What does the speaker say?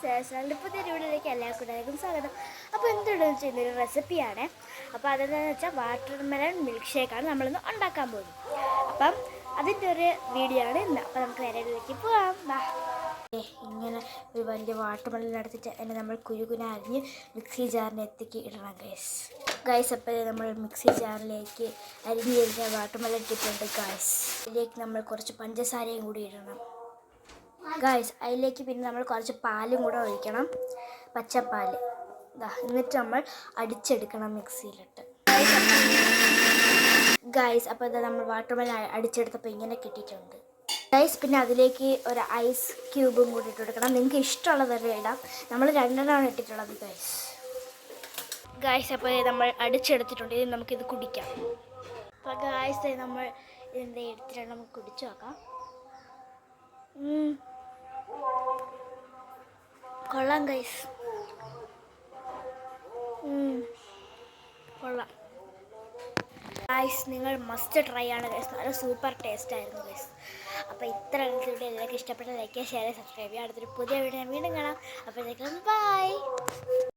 ചാനലിൻ്റെ പുതിയ വീഡിയോയിലേക്ക് എല്ലാവർക്കും സ്വാഗതം. അപ്പോൾ എന്തുണ്ടെന്ന് ചെയ്യുന്നൊരു റെസിപ്പിയാണ്. അപ്പോൾ അതെന്താണെന്ന് വെച്ചാൽ വാട്ടർമെലൺ മിൽക്ക് ഷേക്കാണ് നമ്മളിന്ന് ഉണ്ടാക്കാൻ പോകുന്നത്. അപ്പം അതിൻ്റെ ഒരു വീഡിയോ ആണ് ഇന്ന്. അപ്പോൾ നമുക്ക് നേരേക്ക് പോകാം. ഇങ്ങനെ ഒരു വലിയ വാട്ടർമെലൺ എടുത്തിട്ട് അതിനെ നമ്മൾ കുരുകുന അരിഞ്ഞ് മിക്സി ജാറിനകത്തേക്ക് ഇടണം ഗൈസ്. അപ്പോൾ നമ്മൾ മിക്സി ജാറിലേക്ക് അരിഞ്ഞ് കഴിഞ്ഞാൽ വാട്ടർമെലൺ ഇട്ടിട്ടുണ്ട് ഗൈസ്. ഇതിലേക്ക് നമ്മൾ കുറച്ച് പഞ്ചസാരയും കൂടി ഇടണം ഗൈസ്. അതിലേക്ക് പിന്നെ നമ്മൾ കുറച്ച് പാലും കൂടെ ഒഴിക്കണം, പച്ചപ്പാൽ. എന്നിട്ട് നമ്മൾ അടിച്ചെടുക്കണം മിക്സിയിലിട്ട് ഗൈസ്. അപ്പോൾ ഇത് നമ്മൾ വാട്ടർമെലൺ അടിച്ചെടുത്തപ്പോൾ ഇങ്ങനെ കിട്ടിയിട്ടുണ്ട് ഗൈസ്. പിന്നെ അതിലേക്ക് ഒരു ഐസ് ക്യൂബും കൂടി ഇട്ട് കൊടുക്കണം. നിങ്ങൾക്ക് ഇഷ്ടമുള്ളത് വരെ ഇടാം. നമ്മൾ 2 എണ്ണമാണ് ഇട്ടിട്ടുള്ളത് ഗൈസ്. അപ്പോൾ നമ്മൾ അടിച്ചെടുത്തിട്ടുണ്ട്. ഇത് നമുക്കിത് കുടിക്കാം. അപ്പോൾ ഗൈസ് നമ്മൾ ഇതിൻ്റെ എടുത്തിട്ട് നമുക്ക് കുടിച്ചു നോക്കാം. കൊള്ളാം ഗൈസ്, കൊള്ളാം ഗൈസ്. നിങ്ങൾ മസ്റ്റ് ട്രൈ ആണ് ഗൈസ്. നല്ല സൂപ്പർ ടേസ്റ്റ് ആയിരുന്നു ഗൈസ്. അപ്പോൾ ഇത്ര വീഡിയോ എല്ലാവർക്കും ഇഷ്ടപ്പെട്ട ലൈക്ക്, ഷെയർ, സബ്സ്ക്രൈബ് ചെയ്യുക. അടുത്തൊരു പുതിയ വീഡിയോ വീണ്ടും കാണാം. അപ്പോഴത്തേക്കും ബൈ.